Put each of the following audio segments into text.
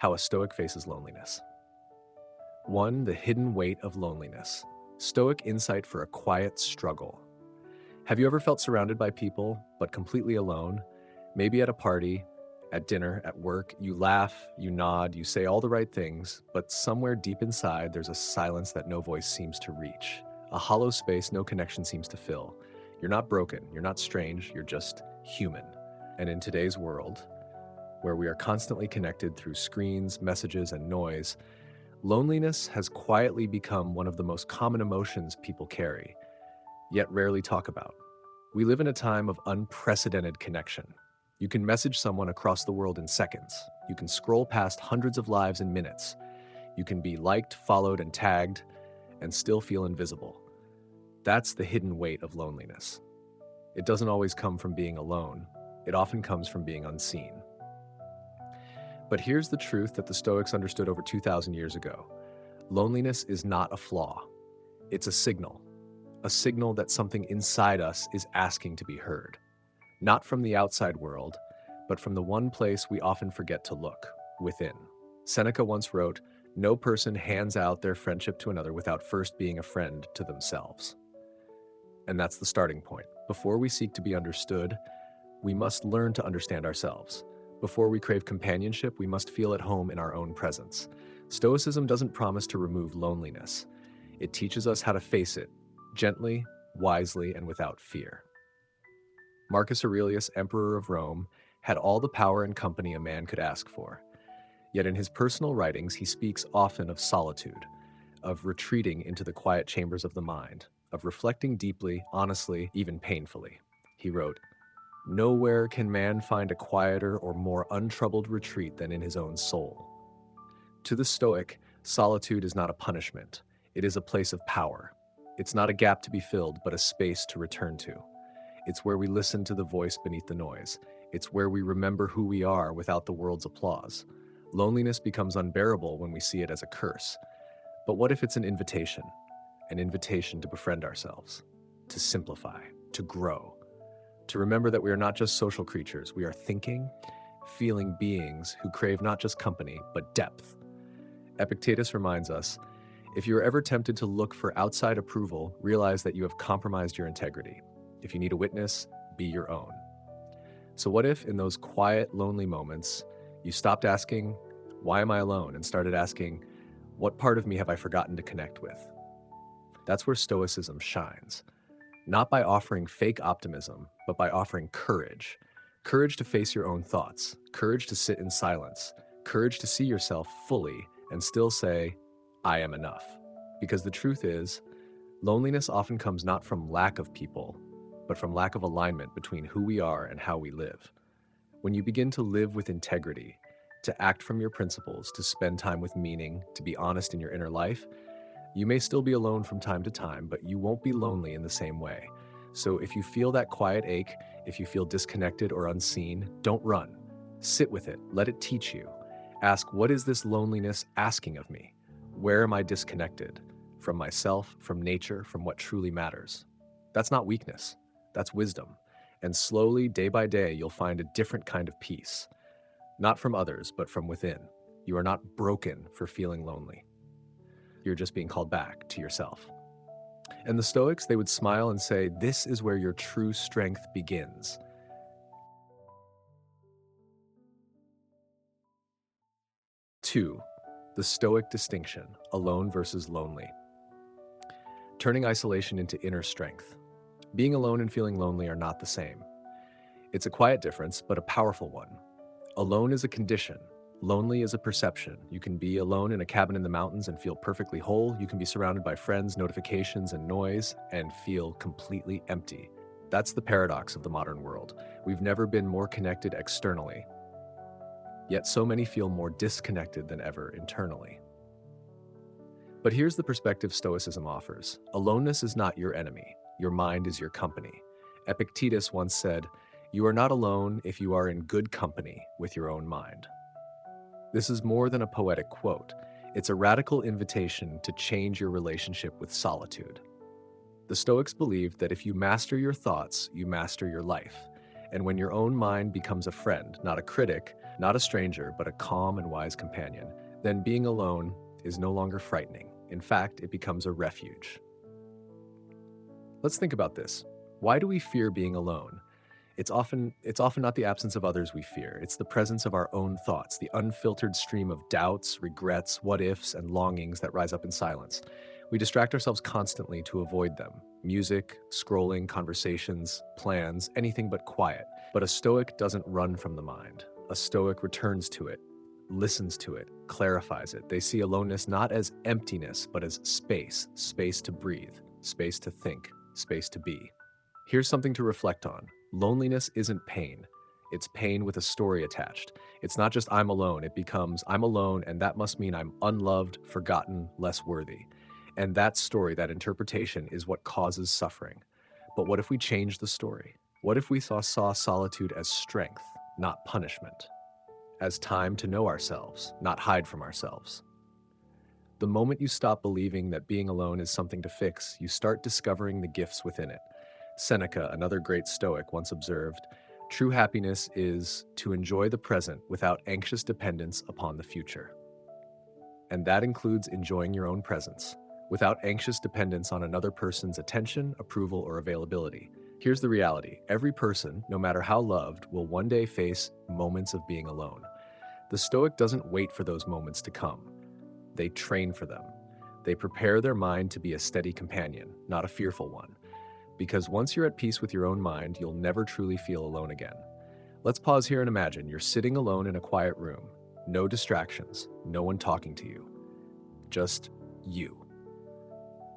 How a Stoic faces loneliness. 1. The hidden weight of loneliness. Stoic insight for a quiet struggle. Have you ever felt surrounded by people, but completely alone? Maybe at a party, at dinner, at work, you laugh, you nod, you say all the right things, but somewhere deep inside, there's a silence that no voice seems to reach. A hollow space no connection seems to fill. You're not broken, you're not strange, you're just human. And in today's world, where we are constantly connected through screens, messages, and noise, loneliness has quietly become one of the most common emotions people carry, yet rarely talk about. We live in a time of unprecedented connection. You can message someone across the world in seconds. You can scroll past hundreds of lives in minutes. You can be liked, followed, and tagged, and still feel invisible. That's the hidden weight of loneliness. It doesn't always come from being alone. It often comes from being unseen. But here's the truth that the Stoics understood over 2,000 years ago. Loneliness is not a flaw. It's a signal that something inside us is asking to be heard. Not from the outside world, but from the one place we often forget to look, within. Seneca once wrote, "No person hands out their friendship to another without first being a friend to themselves." And that's the starting point. Before we seek to be understood, we must learn to understand ourselves. Before we crave companionship, we must feel at home in our own presence. Stoicism doesn't promise to remove loneliness. It teaches us how to face it, gently, wisely, and without fear. Marcus Aurelius, Emperor of Rome, had all the power and company a man could ask for. Yet in his personal writings, he speaks often of solitude, of retreating into the quiet chambers of the mind, of reflecting deeply, honestly, even painfully. He wrote, "Nowhere can man find a quieter or more untroubled retreat than in his own soul." To the Stoic, solitude is not a punishment. It is a place of power. It's not a gap to be filled, but a space to return to. It's where we listen to the voice beneath the noise. It's where we remember who we are without the world's applause. Loneliness becomes unbearable when we see it as a curse. But what if it's an invitation? An invitation to befriend ourselves, to simplify, to grow, to remember that we are not just social creatures. We are thinking, feeling beings who crave not just company, but depth. Epictetus reminds us, if you are ever tempted to look for outside approval, realize that you have compromised your integrity. If you need a witness, be your own. So what if in those quiet, lonely moments, you stopped asking, "Why am I alone?" and started asking, "What part of me have I forgotten to connect with?" That's where Stoicism shines. Not by offering fake optimism, but by offering courage. Courage to face your own thoughts, courage to sit in silence, courage to see yourself fully and still say, "I am enough." Because the truth is, loneliness often comes not from lack of people, but from lack of alignment between who we are and how we live. When you begin to live with integrity, to act from your principles, to spend time with meaning, to be honest in your inner life, you may still be alone from time to time, but you won't be lonely in the same way. So if you feel that quiet ache, if you feel disconnected or unseen, don't run. Sit with it. Let it teach you. Ask, what is this loneliness asking of me? Where am I disconnected? From myself, from nature, from what truly matters? That's not weakness. That's wisdom. And slowly, day by day, you'll find a different kind of peace. Not from others, but from within. You are not broken for feeling lonely. You're just being called back to yourself. And the Stoics, they would smile and say, this is where your true strength begins. Two, the Stoic distinction, alone versus lonely. Turning isolation into inner strength. Being alone and feeling lonely are not the same. It's a quiet difference, but a powerful one. Alone is a condition. Lonely is a perception. You can be alone in a cabin in the mountains and feel perfectly whole. You can be surrounded by friends, notifications, and noise and feel completely empty. That's the paradox of the modern world. We've never been more connected externally, yet so many feel more disconnected than ever internally. But here's the perspective Stoicism offers. Aloneness is not your enemy. Your mind is your company. Epictetus once said, "You are not alone if you are in good company with your own mind." This is more than a poetic quote. It's a radical invitation to change your relationship with solitude. The Stoics believed that if you master your thoughts, you master your life. And when your own mind becomes a friend, not a critic, not a stranger, but a calm and wise companion, then being alone is no longer frightening. In fact, it becomes a refuge. Let's think about this. Why do we fear being alone? It's often not the absence of others we fear. It's the presence of our own thoughts, the unfiltered stream of doubts, regrets, what ifs, and longings that rise up in silence. We distract ourselves constantly to avoid them. Music, scrolling, conversations, plans, anything but quiet. But a Stoic doesn't run from the mind. A Stoic returns to it, listens to it, clarifies it. They see aloneness not as emptiness, but as space, space to breathe, space to think, space to be. Here's something to reflect on. Loneliness isn't pain. It's pain with a story attached. It's not just I'm alone. It becomes I'm alone, and that must mean I'm unloved, forgotten, less worthy. And that story, that interpretation, is what causes suffering. But what if we change the story? What if we saw solitude as strength, not punishment? As time to know ourselves, not hide from ourselves? The moment you stop believing that being alone is something to fix, you start discovering the gifts within it. Seneca, another great Stoic, once observed, "True happiness is to enjoy the present without anxious dependence upon the future." And that includes enjoying your own presence, without anxious dependence on another person's attention, approval, or availability. Here's the reality. Every person, no matter how loved, will one day face moments of being alone. The Stoic doesn't wait for those moments to come. They train for them. They prepare their mind to be a steady companion, not a fearful one. Because once you're at peace with your own mind, you'll never truly feel alone again. Let's pause here and imagine you're sitting alone in a quiet room. No distractions, no one talking to you. Just you.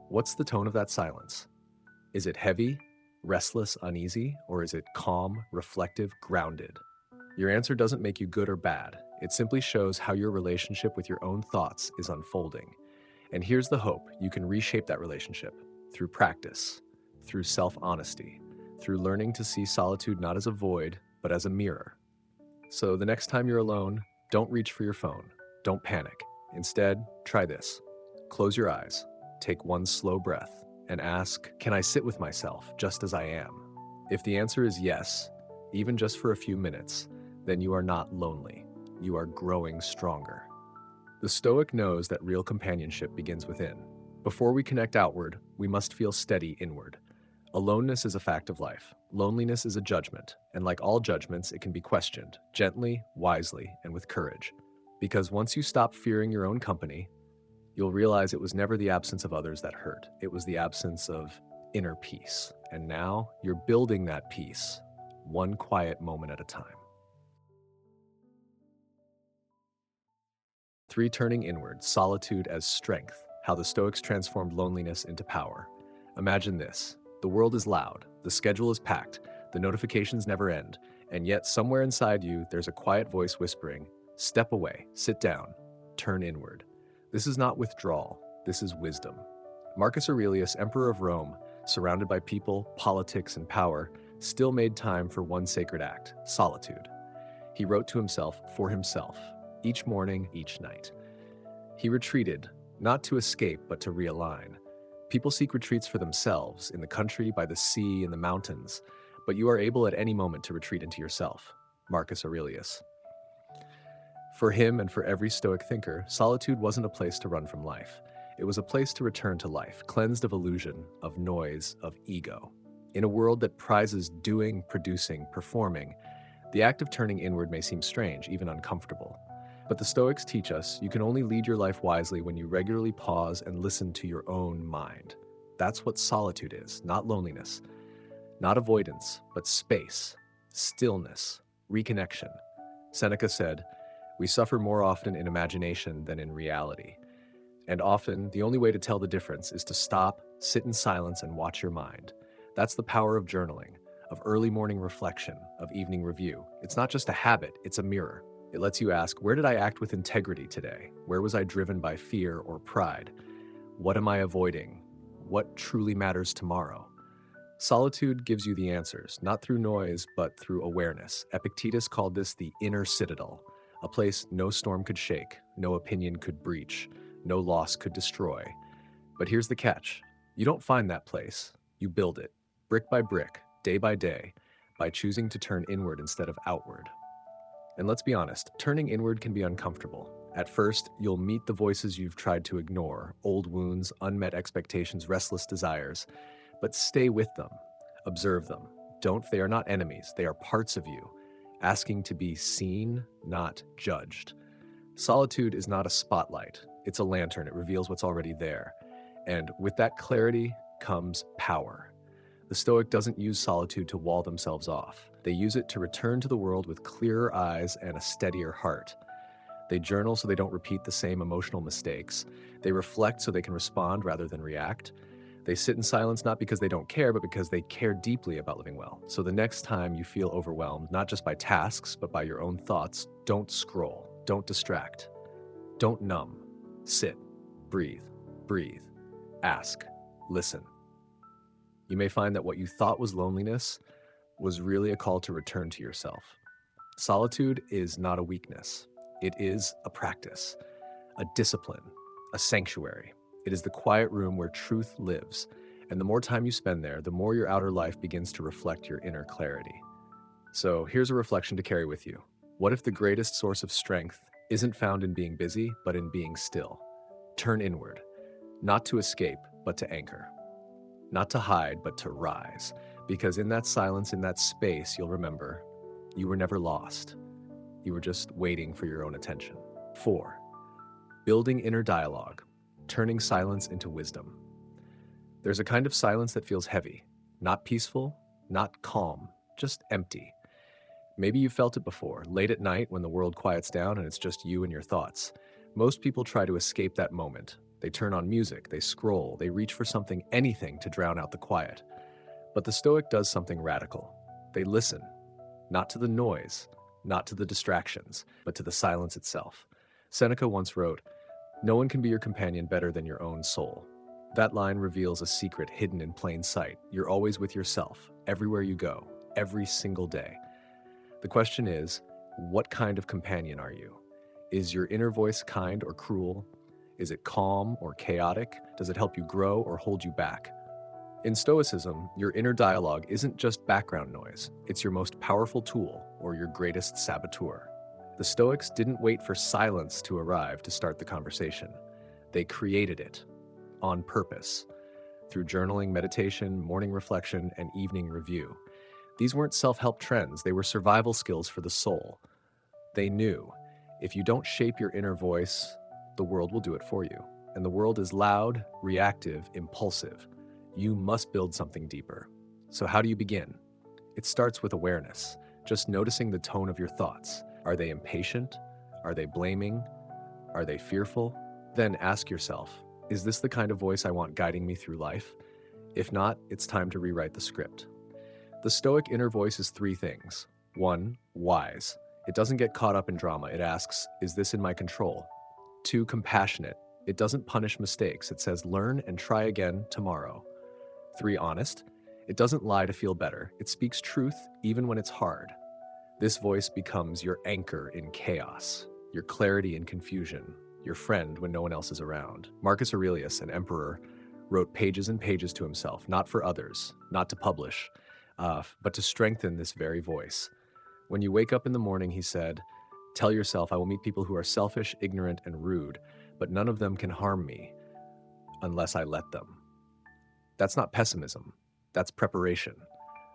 What's the tone of that silence? Is it heavy, restless, uneasy, or is it calm, reflective, grounded? Your answer doesn't make you good or bad. It simply shows how your relationship with your own thoughts is unfolding. And here's the hope: you can reshape that relationship through practice, through self-honesty, through learning to see solitude not as a void, but as a mirror. So the next time you're alone, don't reach for your phone. Don't panic. Instead, try this. Close your eyes, take one slow breath, and ask, can I sit with myself just as I am? If the answer is yes, even just for a few minutes, then you are not lonely. You are growing stronger. The Stoic knows that real companionship begins within. Before we connect outward, we must feel steady inward. Aloneness is a fact of life. Loneliness is a judgment, and like all judgments, it can be questioned, gently, wisely, and with courage. Because once you stop fearing your own company, you'll realize it was never the absence of others that hurt. It was the absence of inner peace. And now you're building that peace, one quiet moment at a time. 3. Turning inward, solitude as strength, how the Stoics transformed loneliness into power. Imagine this. The world is loud, the schedule is packed, the notifications never end, and yet somewhere inside you, there's a quiet voice whispering, step away, sit down, turn inward. This is not withdrawal, this is wisdom. Marcus Aurelius, Emperor of Rome, surrounded by people, politics, and power, still made time for one sacred act, solitude. He wrote to himself, for himself, each morning, each night. He retreated, not to escape, but to realign. People seek retreats for themselves, in the country, by the sea, in the mountains, but you are able at any moment to retreat into yourself. Marcus Aurelius. For him and for every Stoic thinker, solitude wasn't a place to run from life. It was a place to return to life, cleansed of illusion, of noise, of ego. In a world that prizes doing, producing, performing, the act of turning inward may seem strange, even uncomfortable. But the Stoics teach us you can only lead your life wisely when you regularly pause and listen to your own mind. That's what solitude is, not loneliness, not avoidance, but space, stillness, reconnection. Seneca said, "We suffer more often in imagination than in reality." And often, the only way to tell the difference is to stop, sit in silence, and watch your mind. That's the power of journaling, of early morning reflection, of evening review. It's not just a habit, it's a mirror. It lets you ask, where did I act with integrity today? Where was I driven by fear or pride? What am I avoiding? What truly matters tomorrow? Solitude gives you the answers, not through noise, but through awareness. Epictetus called this the inner citadel, a place no storm could shake, no opinion could breach, no loss could destroy. But here's the catch. You don't find that place. You build it, brick by brick, day by day, by choosing to turn inward instead of outward. And let's be honest, turning inward can be uncomfortable. At first, you'll meet the voices you've tried to ignore, old wounds, unmet expectations, restless desires. But stay with them. Observe them. They are not enemies, they are parts of you, asking to be seen, not judged. Solitude is not a spotlight, it's a lantern. It reveals what's already there. And with that clarity comes power. The Stoic doesn't use solitude to wall themselves off. They use it to return to the world with clearer eyes and a steadier heart. They journal so they don't repeat the same emotional mistakes. They reflect so they can respond rather than react. They sit in silence not because they don't care, but because they care deeply about living well. So the next time you feel overwhelmed, not just by tasks, but by your own thoughts, don't scroll, don't distract, don't numb. Sit, breathe, ask, listen. You may find that what you thought was loneliness was really a call to return to yourself. Solitude is not a weakness. It is a practice, a discipline, a sanctuary. It is the quiet room where truth lives, and the more time you spend there, the more your outer life begins to reflect your inner clarity. So here's a reflection to carry with you. What if the greatest source of strength isn't found in being busy, but in being still? Turn inward, not to escape, but to anchor. Not to hide, but to rise. Because in that silence, in that space, you'll remember you were never lost. You were just waiting for your own attention. 4. Building inner dialogue. Turning silence into wisdom. There's a kind of silence that feels heavy, not peaceful, not calm, just empty. Maybe you've felt it before, late at night when the world quiets down and it's just you and your thoughts. Most people try to escape that moment. They turn on music, they scroll, they reach for something, anything to drown out the quiet. But the Stoic does something radical. They listen, not to the noise, not to the distractions, but to the silence itself. Seneca once wrote, "No one can be your companion better than your own soul." That line reveals a secret hidden in plain sight. You're always with yourself, everywhere you go, every single day. The question is, what kind of companion are you? Is your inner voice kind or cruel? Is it calm or chaotic? Does it help you grow or hold you back? In Stoicism, your inner dialogue isn't just background noise. It's your most powerful tool or your greatest saboteur. The Stoics didn't wait for silence to arrive to start the conversation. They created it on purpose through journaling, meditation, morning reflection, and evening review. These weren't self-help trends. They were survival skills for the soul. They knew if you don't shape your inner voice, the world will do it for you. And the world is loud, reactive, impulsive. You must build something deeper. So how do you begin? It starts with awareness, just noticing the tone of your thoughts. Are they impatient? Are they blaming? Are they fearful? Then ask yourself, is this the kind of voice I want guiding me through life? If not, it's time to rewrite the script. The Stoic inner voice is 3 things. 1, wise. It doesn't get caught up in drama. It asks, is this in my control? 2, compassionate. It doesn't punish mistakes. It says, learn and try again tomorrow. 3, honest. It doesn't lie to feel better. It speaks truth even when it's hard. This voice becomes your anchor in chaos, your clarity in confusion, your friend when no one else is around. Marcus Aurelius, an emperor, wrote pages and pages to himself, not for others, not to publish, but to strengthen this very voice. When you wake up in the morning, he said, tell yourself, I will meet people who are selfish, ignorant, and rude, but none of them can harm me unless I let them. That's not pessimism. That's preparation.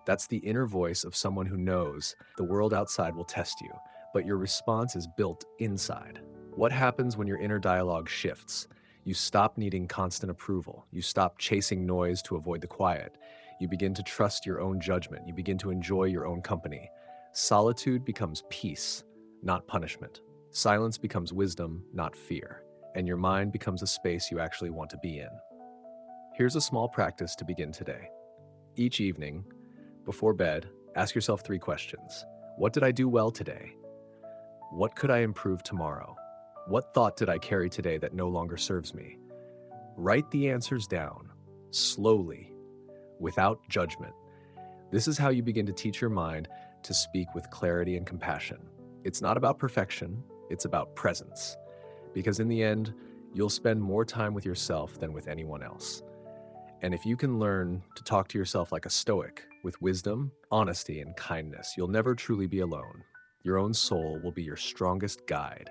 That's the inner voice of someone who knows the world outside will test you, but your response is built inside. What happens when your inner dialogue shifts? You stop needing constant approval. You stop chasing noise to avoid the quiet. You begin to trust your own judgment. You begin to enjoy your own company. Solitude becomes peace, not punishment. Silence becomes wisdom, not fear. And your mind becomes a space you actually want to be in. Here's a small practice to begin today. Each evening, before bed, ask yourself 3 questions. What did I do well today? What could I improve tomorrow? What thought did I carry today that no longer serves me? Write the answers down, slowly, without judgment. This is how you begin to teach your mind to speak with clarity and compassion. It's not about perfection, it's about presence. Because in the end, you'll spend more time with yourself than with anyone else. And if you can learn to talk to yourself like a Stoic, with wisdom, honesty, and kindness, you'll never truly be alone. Your own soul will be your strongest guide,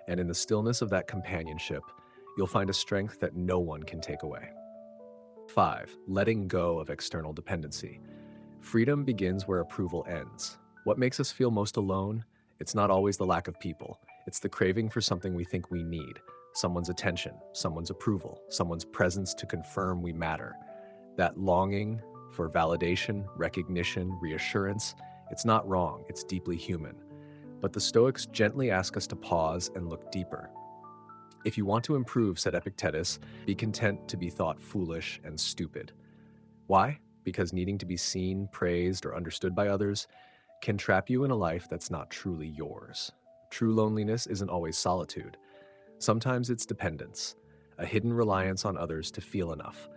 and in the stillness of that companionship, you'll find a strength that no one can take away. 5. Letting go of external dependency. Freedom begins where approval ends. What makes us feel most alone? It's not always the lack of people. It's the craving for something we think we need. Someone's attention, someone's approval, someone's presence to confirm we matter. That longing for validation, recognition, reassurance, it's not wrong, it's deeply human. But the Stoics gently ask us to pause and look deeper. If you want to improve, said Epictetus, be content to be thought foolish and stupid. Why? Because needing to be seen, praised, or understood by others can trap you in a life that's not truly yours. True loneliness isn't always solitude. Sometimes it's dependence, a hidden reliance on others to feel enough.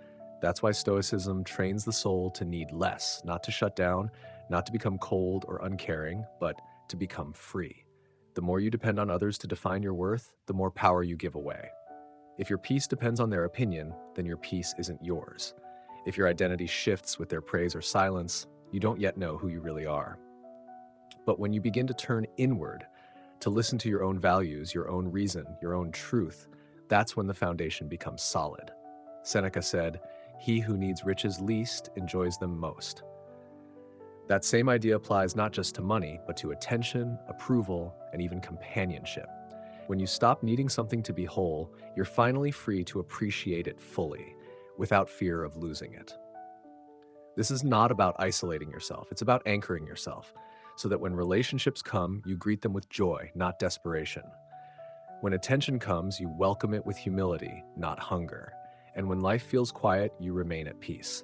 That's why Stoicism trains the soul to need less, not to shut down, not to become cold or uncaring, but to become free. The more you depend on others to define your worth, the more power you give away. If your peace depends on their opinion, then your peace isn't yours. If your identity shifts with their praise or silence, you don't yet know who you really are. But when you begin to turn inward, to listen to your own values, your own reason, your own truth, that's when the foundation becomes solid. Seneca said, "He who needs riches least enjoys them most." That same idea applies not just to money, but to attention, approval, and even companionship. When you stop needing something to be whole, you're finally free to appreciate it fully, without fear of losing it. This is not about isolating yourself, it's about anchoring yourself, so that when relationships come, you greet them with joy, not desperation. When attention comes, you welcome it with humility, not hunger. And when life feels quiet, you remain at peace.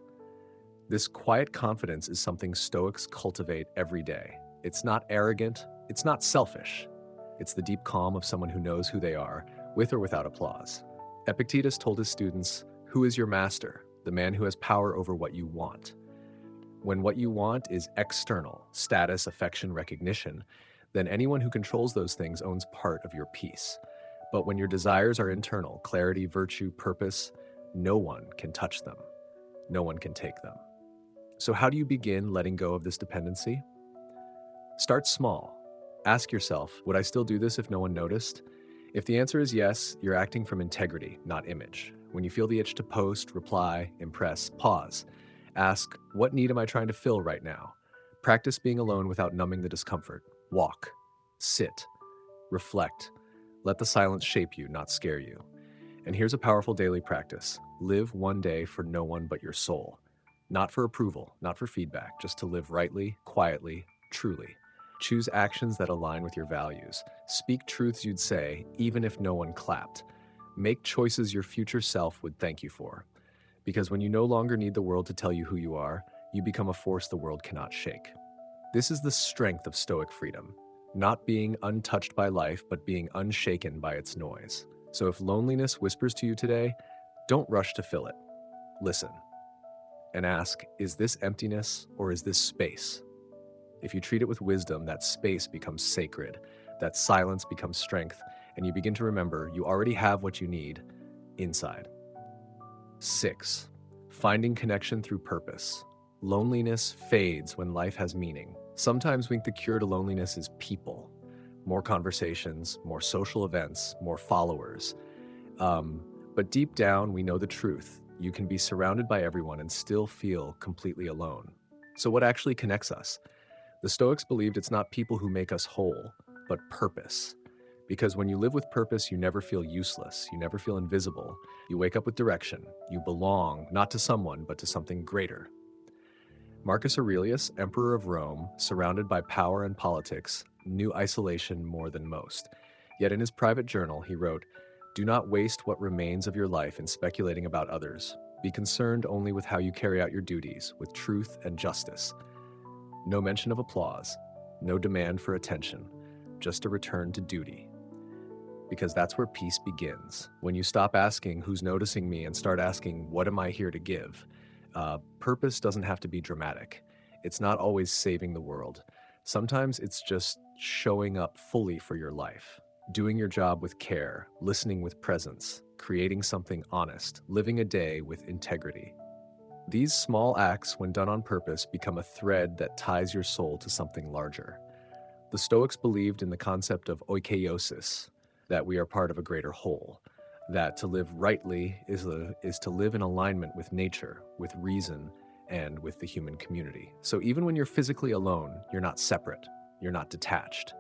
This quiet confidence is something Stoics cultivate every day. It's not arrogant, it's not selfish. It's the deep calm of someone who knows who they are, with or without applause. Epictetus told his students, "Who is your master? The man who has power over what you want." When what you want is external, status, affection, recognition, then anyone who controls those things owns part of your peace. But when your desires are internal, clarity, virtue, purpose, no one can touch them. No one can take them. So how do you begin letting go of this dependency? Start small. Ask yourself, would I still do this if no one noticed? If the answer is yes, you're acting from integrity, not image. When you feel the itch to post, reply, impress, pause. Ask, what need am I trying to fill right now? Practice being alone without numbing the discomfort. Walk, sit, reflect. Let the silence shape you, not scare you. And here's a powerful daily practice. Live one day for no one but your soul. Not for approval, not for feedback, just to live rightly, quietly, truly. Choose actions that align with your values. Speak truths you'd say, even if no one clapped. Make choices your future self would thank you for. Because when you no longer need the world to tell you who you are, you become a force the world cannot shake. This is the strength of Stoic freedom. Not being untouched by life, but being unshaken by its noise. So if loneliness whispers to you today, don't rush to fill it. Listen and ask, is this emptiness or is this space? If you treat it with wisdom, that space becomes sacred, that silence becomes strength, and you begin to remember you already have what you need inside. 6. Finding connection through purpose. Loneliness fades when life has meaning. Sometimes we think the cure to loneliness is people. More conversations, more social events, more followers. But deep down, we know the truth. You can be surrounded by everyone and still feel completely alone. So what actually connects us? The Stoics believed it's not people who make us whole, but purpose. Because when you live with purpose, you never feel useless, you never feel invisible. You wake up with direction. You belong, not to someone, but to something greater. Marcus Aurelius, emperor of Rome, surrounded by power and politics, knew isolation more than most. Yet in his private journal, he wrote, "Do not waste what remains of your life in speculating about others. Be concerned only with how you carry out your duties, with truth and justice." No mention of applause, no demand for attention, just a return to duty. Because that's where peace begins. When you stop asking, who's noticing me, and start asking, what am I here to give? Purpose doesn't have to be dramatic. It's not always saving the world. Sometimes it's just showing up fully for your life, doing your job with care, listening with presence, creating something honest, living a day with integrity. These small acts, when done on purpose, become a thread that ties your soul to something larger. The Stoics believed in the concept of oikeiosis, that we are part of a greater whole, that to live rightly is to live in alignment with nature, with reason, and with the human community. So even when you're physically alone, you're not separate, you're not detached.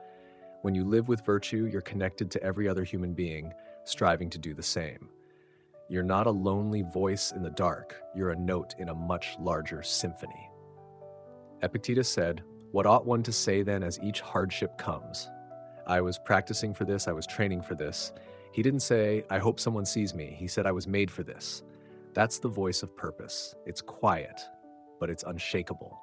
When you live with virtue, you're connected to every other human being, striving to do the same. You're not a lonely voice in the dark, you're a note in a much larger symphony. Epictetus said, "What ought one to say then as each hardship comes?" I was practicing for this, I was training for this. He didn't say, "I hope someone sees me." He said, "I was made for this." That's the voice of purpose. It's quiet, but it's unshakable.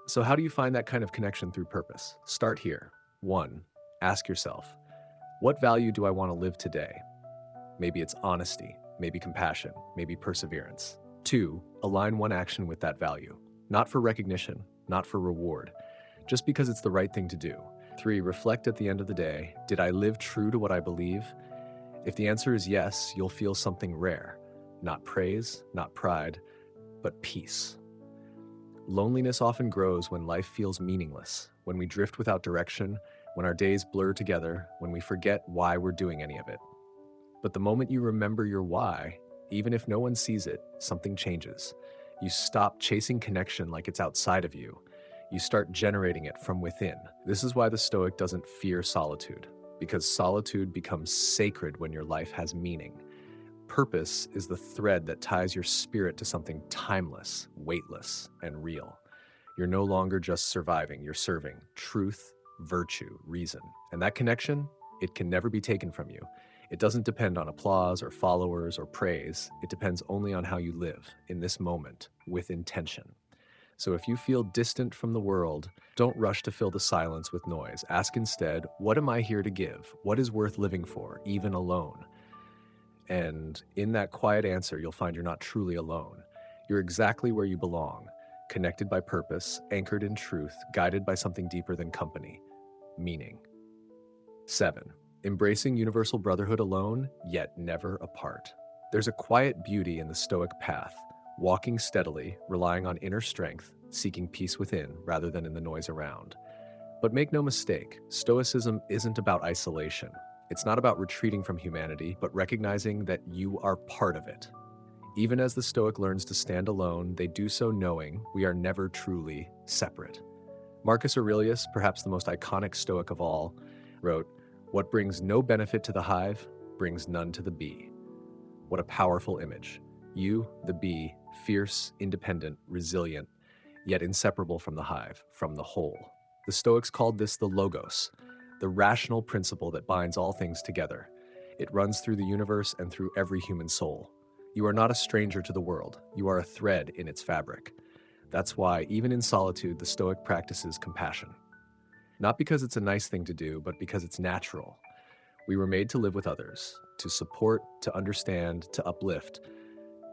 So how do you find that kind of connection through purpose? Start here. 1. Ask yourself, what value do I want to live today? Maybe it's honesty, maybe compassion, maybe perseverance. 2. Align one action with that value. Not for recognition, not for reward, just because it's the right thing to do. 3. Reflect at the end of the day. Did I live true to what I believe? If the answer is yes, you'll feel something rare. Not praise, not pride, but peace. Loneliness often grows when life feels meaningless, when we drift without direction, when our days blur together, when we forget why we're doing any of it. But the moment you remember your why, even if no one sees it, something changes. You stop chasing connection like it's outside of you. You start generating it from within. This is why the Stoic doesn't fear solitude, because solitude becomes sacred when your life has meaning. Purpose is the thread that ties your spirit to something timeless, weightless, and real. You're no longer just surviving, you're serving truth, virtue, reason. And that connection, it can never be taken from you. It doesn't depend on applause or followers or praise. It depends only on how you live in this moment with intention. So if you feel distant from the world, don't rush to fill the silence with noise. Ask instead, what am I here to give? What is worth living for, even alone? And in that quiet answer, you'll find you're not truly alone. You're exactly where you belong, connected by purpose, anchored in truth, guided by something deeper than company, meaning. 7. Embracing universal brotherhood alone, yet never apart. There's a quiet beauty in the Stoic path, walking steadily, relying on inner strength, seeking peace within rather than in the noise around. But make no mistake, Stoicism isn't about isolation. It's not about retreating from humanity, but recognizing that you are part of it. Even as the Stoic learns to stand alone, they do so knowing we are never truly separate. Marcus Aurelius, perhaps the most iconic Stoic of all, wrote, "What brings no benefit to the hive brings none to the bee." What a powerful image. You, the bee, fierce, independent, resilient, yet inseparable from the hive, from the whole. The Stoics called this the logos, the rational principle that binds all things together. It runs through the universe and through every human soul. You are not a stranger to the world. You are a thread in its fabric. That's why, even in solitude, the Stoic practices compassion. Not because it's a nice thing to do, but because it's natural. We were made to live with others, to support, to understand, to uplift.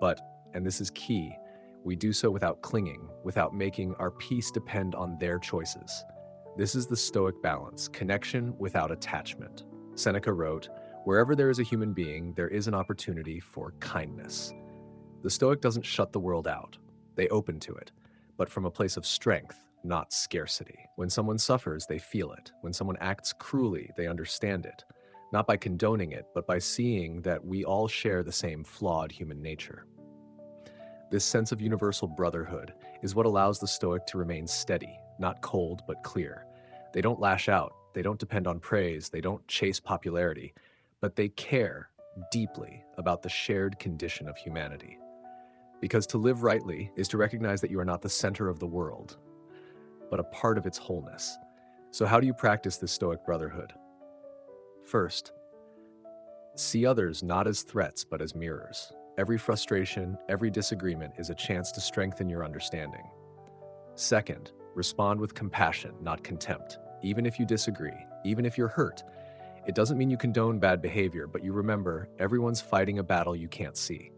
But, and this is key, we do so without clinging, without making our peace depend on their choices. This is the Stoic balance, connection without attachment. Seneca wrote, "Wherever there is a human being, there is an opportunity for kindness." The Stoic doesn't shut the world out. They open to it, but from a place of strength, not scarcity. When someone suffers, they feel it. When someone acts cruelly, they understand it. Not by condoning it, but by seeing that we all share the same flawed human nature. This sense of universal brotherhood is what allows the Stoic to remain steady, not cold, but clear. They don't lash out, they don't depend on praise, they don't chase popularity, but they care deeply about the shared condition of humanity. Because to live rightly is to recognize that you are not the center of the world, but a part of its wholeness. So how do you practice this Stoic brotherhood? First, see others not as threats, but as mirrors. Every frustration, every disagreement is a chance to strengthen your understanding. Second, respond with compassion, not contempt. Even if you disagree, even if you're hurt, it doesn't mean you condone bad behavior, but you remember everyone's fighting a battle you can't see.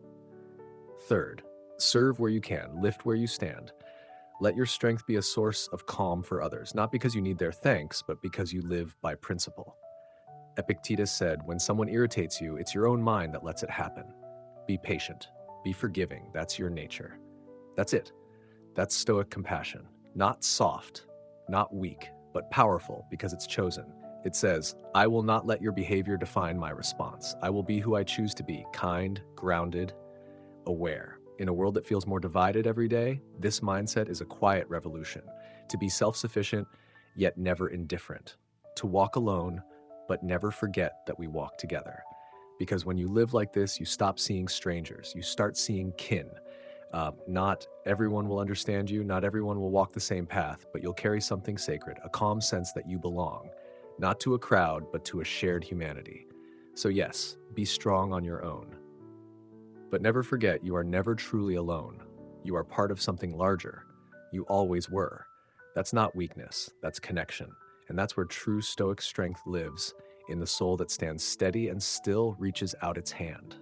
Third, serve where you can, lift where you stand. Let your strength be a source of calm for others, not because you need their thanks, but because you live by principle. Epictetus said, when someone irritates you, it's your own mind that lets it happen. Be patient, be forgiving, that's your nature. That's it. That's Stoic compassion. Not soft, not weak, but powerful because it's chosen. It says, I will not let your behavior define my response. I will be who I choose to be, kind, grounded, aware. In a world that feels more divided every day, this mindset is a quiet revolution. To be self-sufficient, yet never indifferent. To walk alone, but never forget that we walk together. Because when you live like this, you stop seeing strangers. You start seeing kin. Not everyone will understand you. Not everyone will walk the same path, but you'll carry something sacred, a calm sense that you belong, not to a crowd, but to a shared humanity. So yes, be strong on your own. But never forget, you are never truly alone. You are part of something larger. You always were. That's not weakness, that's connection. And that's where true Stoic strength lives, in the soul that stands steady and still reaches out its hand.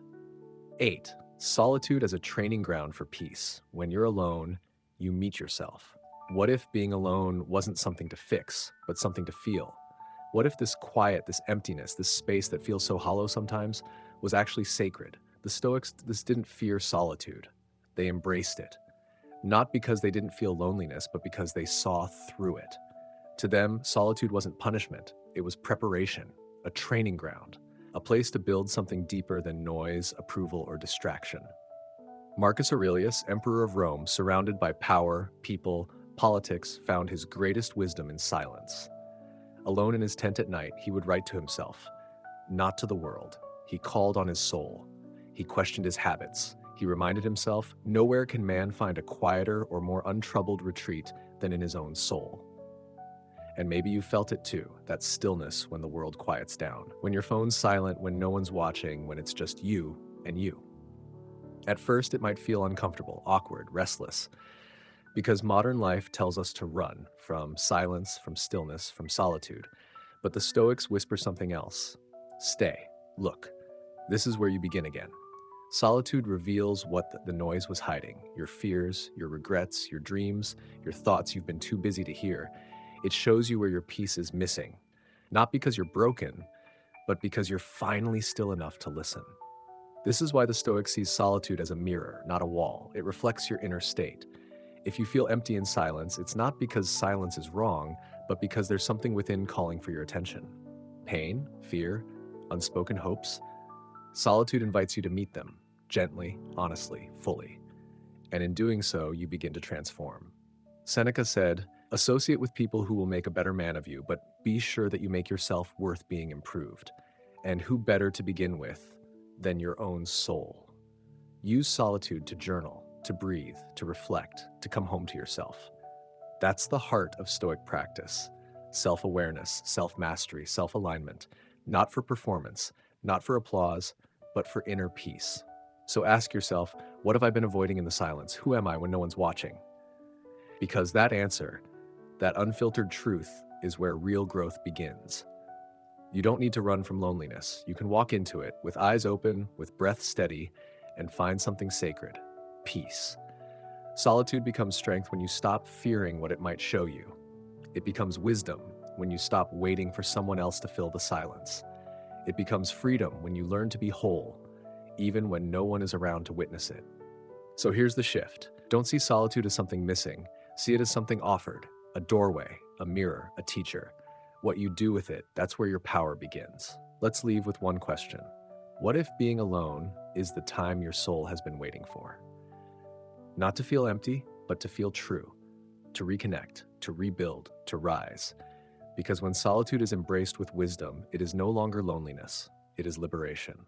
8. Solitude as a training ground for peace. When you're alone, you meet yourself. What if being alone wasn't something to fix, but something to feel? What if this quiet, this emptiness, this space that feels so hollow sometimes, was actually sacred? The Stoics didn't fear solitude. They embraced it. Not because they didn't feel loneliness, but because they saw through it. To them, solitude wasn't punishment. It was preparation, a training ground, a place to build something deeper than noise, approval, or distraction. Marcus Aurelius, emperor of Rome, surrounded by power, people, politics, found his greatest wisdom in silence. Alone in his tent at night, he would write to himself, not to the world. He called on his soul. He questioned his habits. He reminded himself, nowhere can man find a quieter or more untroubled retreat than in his own soul. And maybe you felt it too, that stillness when the world quiets down, when your phone's silent, when no one's watching, when it's just you and you. At first, it might feel uncomfortable, awkward, restless, because modern life tells us to run from silence, from stillness, from solitude. But the Stoics whisper something else. Stay, look. This is where you begin again. Solitude reveals what the noise was hiding, your fears, your regrets, your dreams, your thoughts you've been too busy to hear. It shows you where your peace is missing, not because you're broken, but because you're finally still enough to listen. This is why the Stoic sees solitude as a mirror, not a wall. It reflects your inner state. If you feel empty in silence, it's not because silence is wrong, but because there's something within calling for your attention. Pain, fear, unspoken hopes. Solitude invites you to meet them, gently, honestly, fully. And in doing so, you begin to transform. Seneca said, associate with people who will make a better man of you, but be sure that you make yourself worth being improved. And who better to begin with than your own soul? Use solitude to journal, to breathe, to reflect, to come home to yourself. That's the heart of Stoic practice. Self-awareness, self-mastery, self-alignment, not for performance, not for applause, but for inner peace. So ask yourself, what have I been avoiding in the silence? Who am I when no one's watching? Because that answer, that unfiltered truth, is where real growth begins. You don't need to run from loneliness. You can walk into it with eyes open, with breath steady, and find something sacred, peace. Solitude becomes strength when you stop fearing what it might show you. It becomes wisdom when you stop waiting for someone else to fill the silence. It becomes freedom when you learn to be whole, even when no one is around to witness it. So here's the shift. Don't see solitude as something missing. See it as something offered, a doorway, a mirror, a teacher. What you do with it, that's where your power begins. Let's leave with one question. What if being alone is the time your soul has been waiting for? Not to feel empty, but to feel true, to reconnect, to rebuild, to rise. Because when solitude is embraced with wisdom, it is no longer loneliness, it is liberation.